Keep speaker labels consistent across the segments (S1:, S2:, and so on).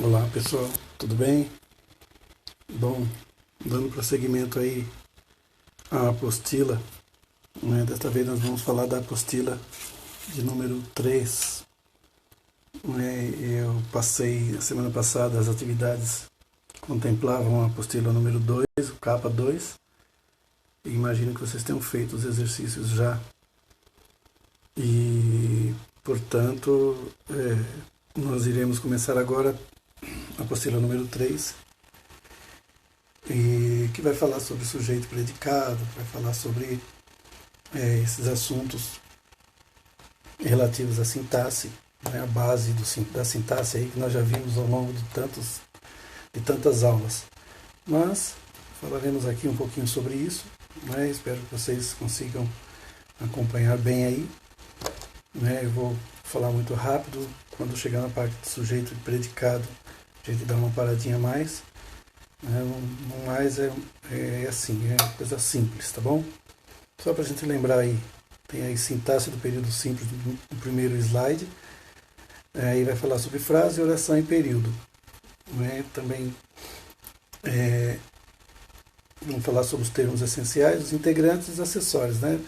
S1: Olá pessoal, tudo bem? Bom, dando prosseguimento aí à apostila, né? Desta vez nós vamos falar da apostila de número 3. Né? Eu passei a semana passada as atividades que contemplavam a apostila número 2, o capa 2, e imagino que vocês tenham feito os exercícios já. E, portanto, nós iremos começar agora a apostila número 3, e que vai falar sobre sujeito predicado, vai falar sobre esses assuntos relativos à sintaxe, né, a base da sintaxe aí que nós já vimos ao longo de tantas aulas. Mas falaremos aqui um pouquinho sobre isso, né, espero que vocês consigam acompanhar bem aí. Né, eu vou falar muito rápido, quando chegar na parte de sujeito e predicado, a gente dá uma paradinha a mais. No mais é assim, é coisa simples, tá bom? Só para a gente lembrar aí, tem aí sintaxe do período simples no primeiro slide. Aí vai falar sobre frase, oração e período. Né? Também vamos falar sobre os termos essenciais, os integrantes e os acessórios. Né?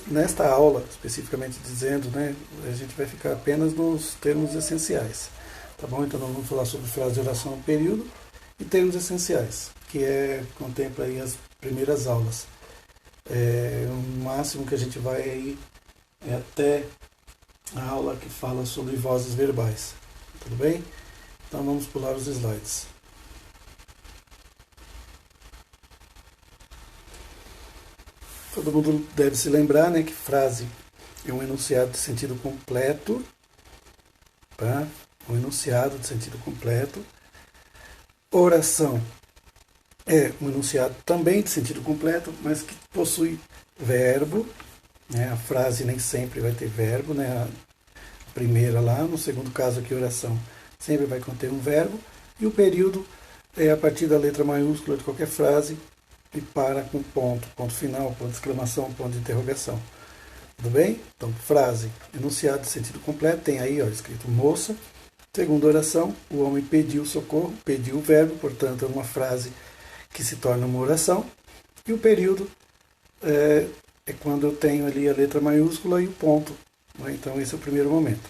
S1: Nesta aula, especificamente dizendo, né, a gente vai ficar apenas nos termos essenciais. Tá bom? Então nós vamos falar sobre frase, oração e período e termos essenciais, que contempla aí as primeiras aulas. O máximo que a gente vai aí é até a aula que fala sobre vozes verbais. Tudo bem? Então vamos pular os slides. Todo mundo deve se lembrar, né, que frase é um enunciado de sentido completo, tá? Um enunciado de sentido completo. Oração é um enunciado também de sentido completo, mas que possui verbo. Né? A frase nem sempre vai ter verbo, né? A primeira lá, no segundo caso aqui, oração, sempre vai conter um verbo. E o período é a partir da letra maiúscula de qualquer frase e para com ponto, ponto final, ponto de exclamação, ponto de interrogação. Tudo bem? Então, frase, enunciado de sentido completo, tem aí ó, escrito moça. Segunda oração, o homem pediu socorro, pediu o verbo, portanto é uma frase que se torna uma oração. E o período é quando eu tenho ali a letra maiúscula e o ponto. Né? Então esse é o primeiro momento.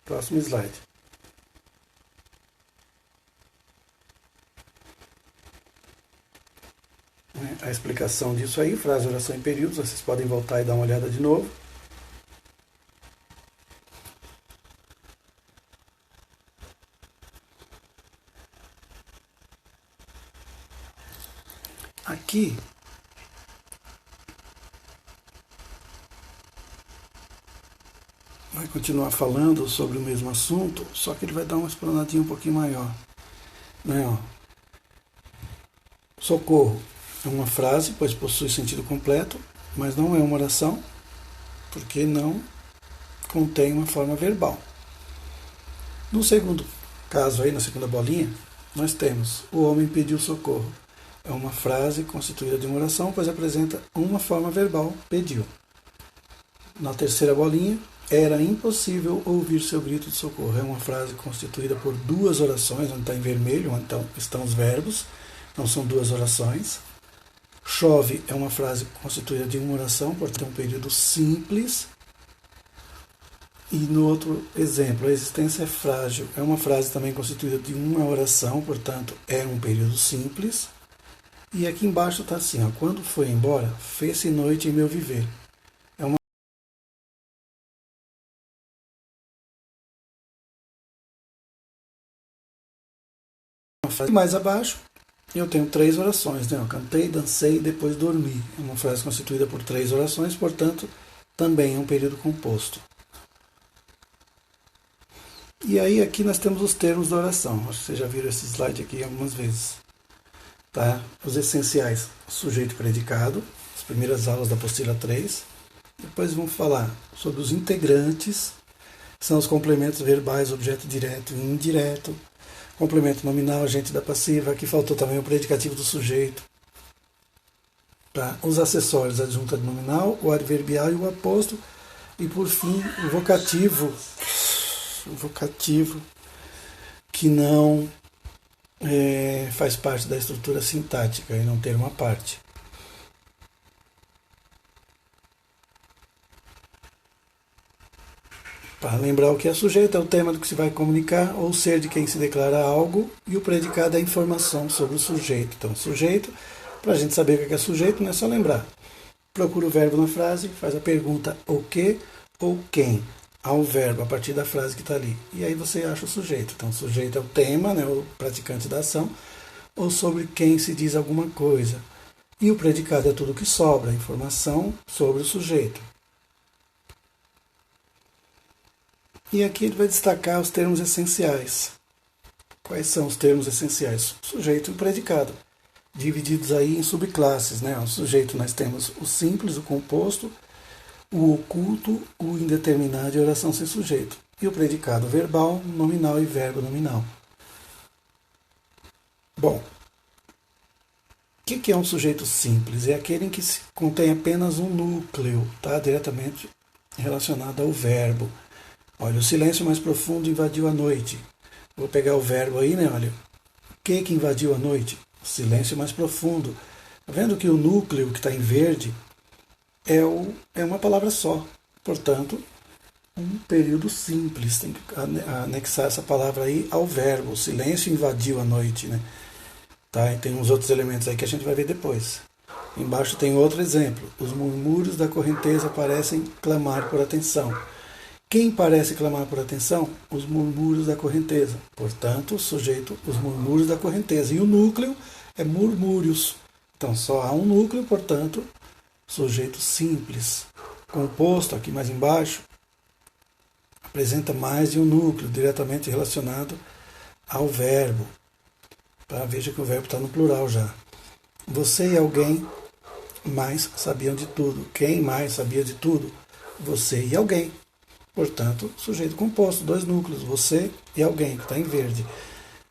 S1: Próximo slide. A explicação disso aí, frase, oração e períodos, vocês podem voltar e dar uma olhada de novo. Aqui vai continuar falando sobre o mesmo assunto, só que ele vai dar uma explanadinha um pouquinho maior. Né, ó. Socorro é uma frase, pois possui sentido completo, mas não é uma oração, porque não contém uma forma verbal. No segundo caso, aí na segunda bolinha, nós temos o homem pediu socorro. É uma frase constituída de uma oração, pois apresenta uma forma verbal, pediu. Na terceira bolinha, era impossível ouvir seu grito de socorro. É uma frase constituída por duas orações, onde está em vermelho, onde estão os verbos, não são duas orações. Chove é uma frase constituída de uma oração, portanto é um período simples. E no outro exemplo, a existência é frágil, é uma frase também constituída de uma oração, portanto é um período simples. E aqui embaixo está assim, ó, quando foi embora, fez-se noite em meu viver. É uma frase. Mais abaixo, eu tenho três orações, né? Eu cantei, dancei e depois dormi. É uma frase constituída por três orações, portanto, também é um período composto. E aí aqui nós temos os termos da oração. Acho que vocês já viram esse slide aqui algumas vezes. Tá? Os essenciais, sujeito e predicado, as primeiras aulas da apostila 3. Depois vamos falar sobre os integrantes, que são os complementos verbais, objeto direto e indireto. Complemento nominal, agente da passiva. Aqui faltou também o predicativo do sujeito. Tá? Os acessórios, adjunta de nominal, o adverbial e o aposto. E por fim, o vocativo. O vocativo que não faz parte da estrutura sintática e não ter uma parte. Para lembrar o que é sujeito, é o tema do que se vai comunicar ou ser de quem se declara algo, e o predicado é a informação sobre o sujeito. Então, sujeito, para a gente saber o que é sujeito, não é só lembrar. Procura o verbo na frase, faz a pergunta o que ou quem ao verbo a partir da frase que está ali. E aí você acha o sujeito. Então, o sujeito é o tema, né, o praticante da ação, ou sobre quem se diz alguma coisa. E o predicado é tudo que sobra, a informação sobre o sujeito. E aqui ele vai destacar os termos essenciais. Quais são os termos essenciais? Sujeito e predicado, divididos aí em subclasses, né? O sujeito nós temos o simples, o composto, o oculto, o indeterminado e a oração sem sujeito. E o predicado verbal, nominal e verbo nominal. Bom, o que é um sujeito simples? É aquele em que se contém apenas um núcleo, tá? Diretamente relacionado ao verbo. Olha, o silêncio mais profundo invadiu a noite. Vou pegar o verbo aí, né? Olha, o que invadiu a noite? O silêncio mais profundo. Tá vendo que o núcleo que está em verde é uma palavra só. Portanto, um período simples. Tem que anexar essa palavra aí ao verbo. O silêncio invadiu a noite, né? Tá? E tem uns outros elementos aí que a gente vai ver depois. Embaixo tem outro exemplo. Os murmúrios da correnteza parecem clamar por atenção. Quem parece clamar por atenção? Os murmúrios da correnteza. Portanto, sujeito, os murmúrios da correnteza. E o núcleo é murmúrios. Então, só há um núcleo, portanto, sujeito simples. Composto, aqui mais embaixo, apresenta mais de um núcleo, diretamente relacionado ao verbo. Tá? Veja que o verbo está no plural já. Você e alguém mais sabiam de tudo. Quem mais sabia de tudo? Você e alguém. Portanto, sujeito composto, dois núcleos, você e alguém, que está em verde.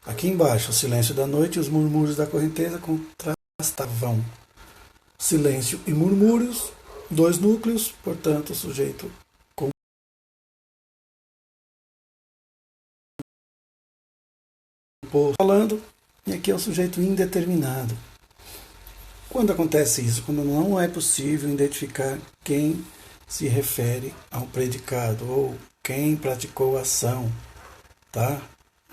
S1: Aqui embaixo, o silêncio da noite e os murmúrios da correnteza contrastavam. Silêncio e murmúrios, dois núcleos, portanto, sujeito composto falando, e aqui é o sujeito indeterminado. Quando acontece isso? Quando não é possível identificar quem se refere ao predicado ou quem praticou a ação, tá?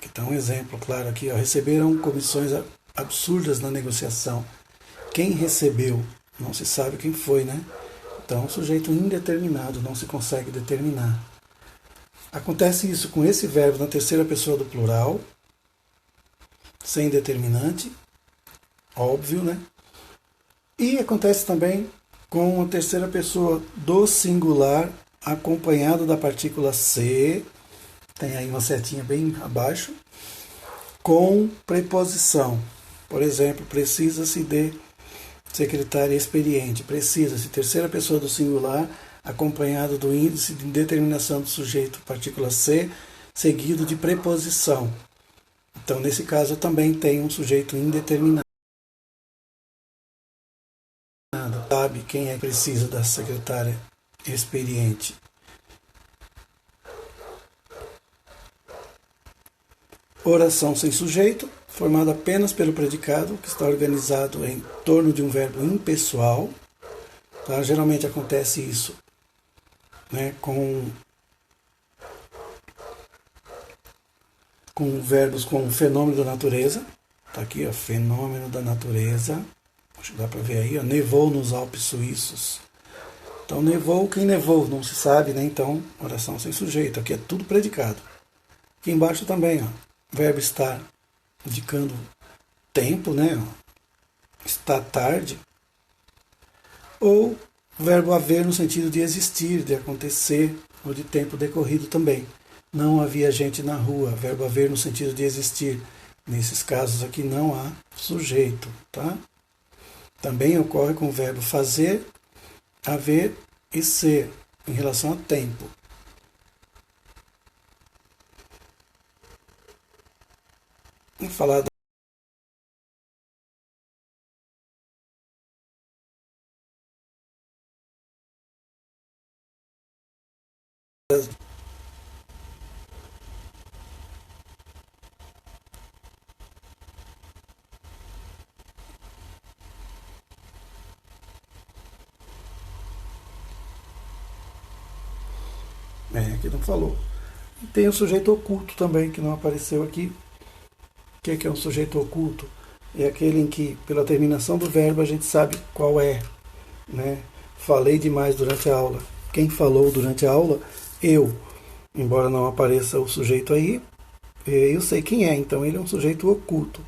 S1: Que está um exemplo claro aqui, ó. Receberam comissões absurdas na negociação. Quem recebeu? Não se sabe quem foi, né? Então, sujeito indeterminado, não se consegue determinar. Acontece isso com esse verbo na terceira pessoa do plural, sem determinante, óbvio, né? E acontece também com a terceira pessoa do singular, acompanhado da partícula ser, tem aí uma setinha bem abaixo, com preposição. Por exemplo, precisa-se de secretária experiente. Precisa-se, terceira pessoa do singular, acompanhado do índice de indeterminação do sujeito, partícula ser, seguido de preposição. Então, nesse caso, também tem um sujeito indeterminado. Sabe quem é que precisa da secretária experiente? Oração sem sujeito, formada apenas pelo predicado, que está organizado em torno de um verbo impessoal. Tá? Geralmente acontece isso, né, com verbos com fenômeno da natureza. Está aqui, ó, fenômeno da natureza. Acho que dá para ver aí, ó, nevou nos Alpes Suíços. Então, nevou, quem nevou? Não se sabe, né? Então, oração sem sujeito. Aqui é tudo predicado. Aqui embaixo também, ó, verbo estar, indicando tempo, né? Está tarde. Ou verbo haver no sentido de existir, de acontecer, ou de tempo decorrido também. Não havia gente na rua, verbo haver no sentido de existir. Nesses casos aqui não há sujeito, tá? Também ocorre com o verbo fazer, haver e ser, em relação a tempo. Vamos falar das... Aqui não falou. E tem o sujeito oculto também, que não apareceu aqui. O que é um sujeito oculto? É aquele em que, pela terminação do verbo, a gente sabe qual é. Né? Falei demais durante a aula. Quem falou durante a aula? Eu. Embora não apareça o sujeito aí, eu sei quem é, então ele é um sujeito oculto.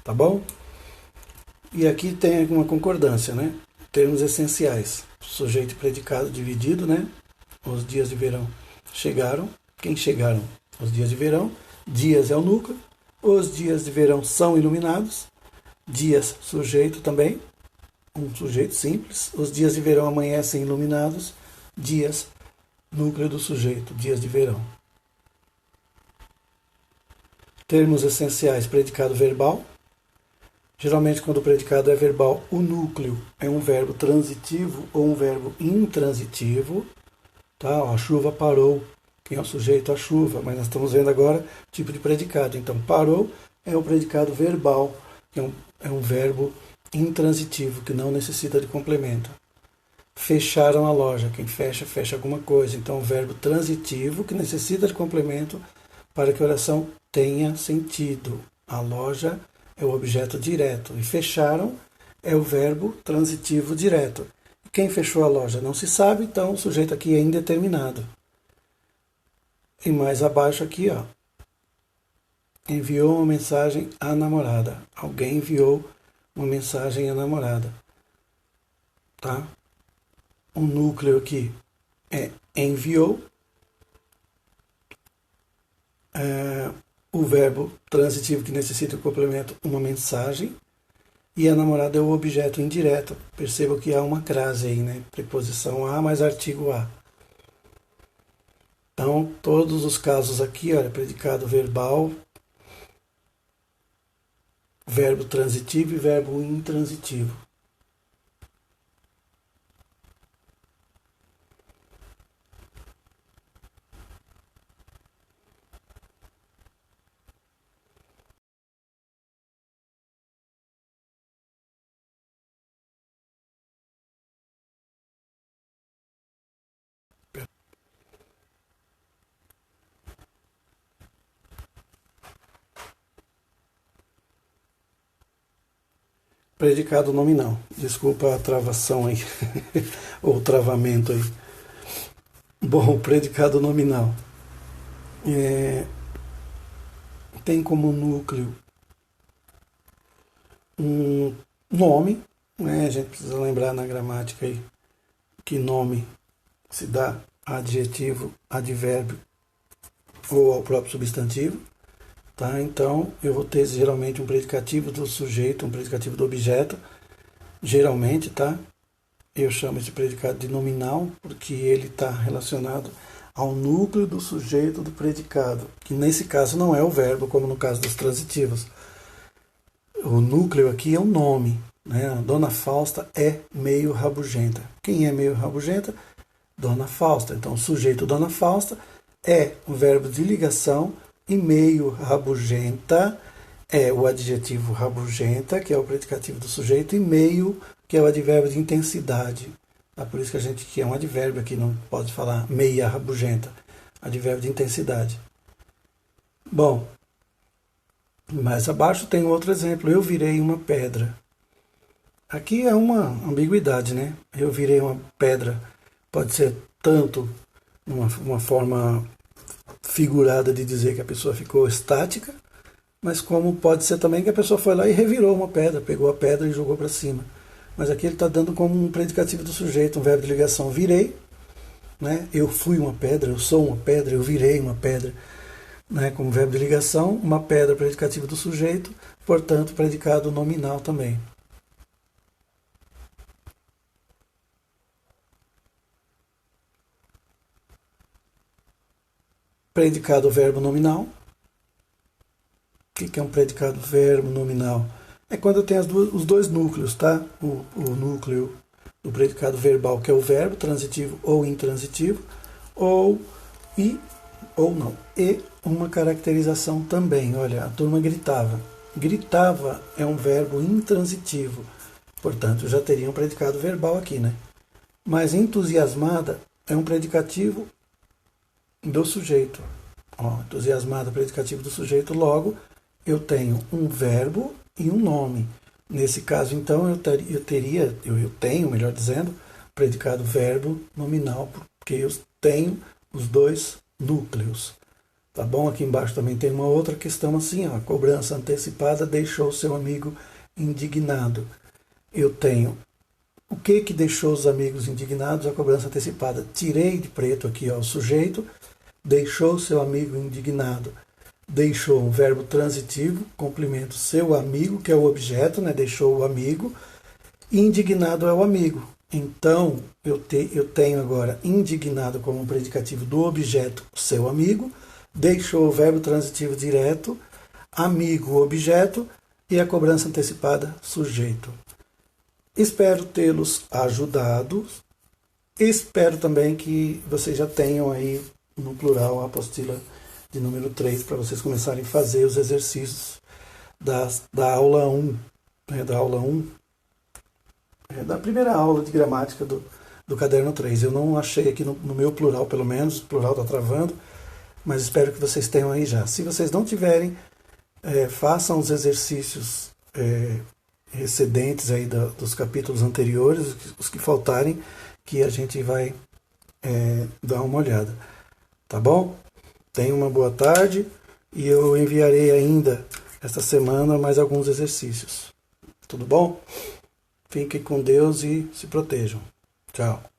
S1: Tá bom? E aqui tem uma concordância, né? Termos essenciais. Sujeito e predicado dividido, né? Os dias de verão chegaram. Quem chegaram? Os dias de verão. Dias é o núcleo. Os dias de verão são iluminados. Dias, sujeito também. Um sujeito simples. Os dias de verão amanhecem iluminados. Dias, núcleo do sujeito. Dias de verão. Termos essenciais. Predicado verbal. Geralmente, quando o predicado é verbal, o núcleo é um verbo transitivo ou um verbo intransitivo. Tá? A chuva parou. Quem é o sujeito? A chuva. Mas nós estamos vendo agora o tipo de predicado. Então, parou é o predicado verbal, que é um verbo intransitivo, que não necessita de complemento. Fecharam a loja. Quem fecha, fecha alguma coisa. Então, um verbo transitivo, que necessita de complemento para que a oração tenha sentido. A loja é o objeto direto. E fecharam é o verbo transitivo direto. Quem fechou a loja não se sabe, então o sujeito aqui é indeterminado. E mais abaixo aqui, ó, enviou uma mensagem à namorada. Alguém enviou uma mensagem à namorada. Tá? O núcleo aqui é enviou. O verbo transitivo que necessita o complemento, uma mensagem. E a namorada é o objeto indireto. Perceba que há uma crase aí, né? Preposição a mais artigo a. Então, todos os casos aqui, olha, predicado verbal, verbo transitivo e verbo intransitivo. Predicado nominal. Desculpa a travação aí, ou travamento aí. Bom, predicado nominal. Tem como núcleo um nome, né? A gente precisa lembrar na gramática aí que nome se dá a adjetivo, advérbio ou ao próprio substantivo. Tá? Então, eu vou ter geralmente um predicativo do sujeito, um predicativo do objeto. Geralmente, tá? Eu chamo esse predicado de nominal, porque ele está relacionado ao núcleo do sujeito do predicado, que nesse caso não é o verbo, como no caso dos transitivos. O núcleo aqui é o nome. Né? A Dona Fausta é meio rabugenta. Quem é meio rabugenta? Dona Fausta. Então, o sujeito Dona Fausta é o verbo de ligação. E meio rabugenta é o adjetivo rabugenta, que é o predicativo do sujeito, e meio, que é o advérbio de intensidade. É por isso que a gente que é um advérbio aqui, não pode falar meia rabugenta. Advérbio de intensidade. Bom, mais abaixo tem outro exemplo. Eu virei uma pedra. Aqui é uma ambiguidade, né? Eu virei uma pedra. Pode ser tanto uma forma figurada de dizer que a pessoa ficou estática, mas como pode ser também que a pessoa foi lá e revirou uma pedra, pegou a pedra e jogou para cima. Mas aqui ele está dando como um predicativo do sujeito, um verbo de ligação. Virei, né? Eu fui uma pedra, eu sou uma pedra, eu virei uma pedra. Né? Como verbo de ligação, uma pedra, predicativo do sujeito, portanto, predicado nominal também. Predicado verbo nominal. O que é um predicado verbo nominal? É quando eu tenho os dois núcleos, tá? O núcleo do predicado verbal, que é o verbo, transitivo ou intransitivo, e uma caracterização também. Olha, a turma gritava. Gritava é um verbo intransitivo. Portanto, já teria um predicado verbal aqui, né? Mas entusiasmada é um predicativo do sujeito. Ó, entusiasmado, predicativo do sujeito, logo eu tenho um verbo e um nome. Nesse caso, então, eu tenho, melhor dizendo, predicado verbo nominal, porque eu tenho os dois núcleos. Tá bom? Aqui embaixo também tem uma outra questão assim, ó, a cobrança antecipada deixou seu amigo indignado. Eu tenho o que deixou os amigos indignados? A cobrança antecipada. Tirei de preto aqui, ó, o sujeito, deixou seu amigo indignado. Deixou um verbo transitivo, complemento seu amigo, que é o objeto, né? Deixou o amigo. Indignado é o amigo. Então, eu tenho agora indignado como um predicativo do objeto, seu amigo. Deixou o verbo transitivo direto, amigo, objeto, e a cobrança antecipada, sujeito. Espero tê-los ajudado. Espero também que vocês já tenham aí no plural a apostila de número 3 para vocês começarem a fazer os exercícios da aula 1, né, da primeira aula de gramática do caderno 3. Eu não achei aqui no meu plural, pelo menos, o plural está travando, mas espero que vocês tenham aí já. Se vocês não tiverem, façam os exercícios excedentes aí dos capítulos anteriores, os que faltarem, que a gente vai dar uma olhada. Tá bom? Tenha uma boa tarde e eu enviarei ainda esta semana mais alguns exercícios. Tudo bom? Fiquem com Deus e se protejam. Tchau.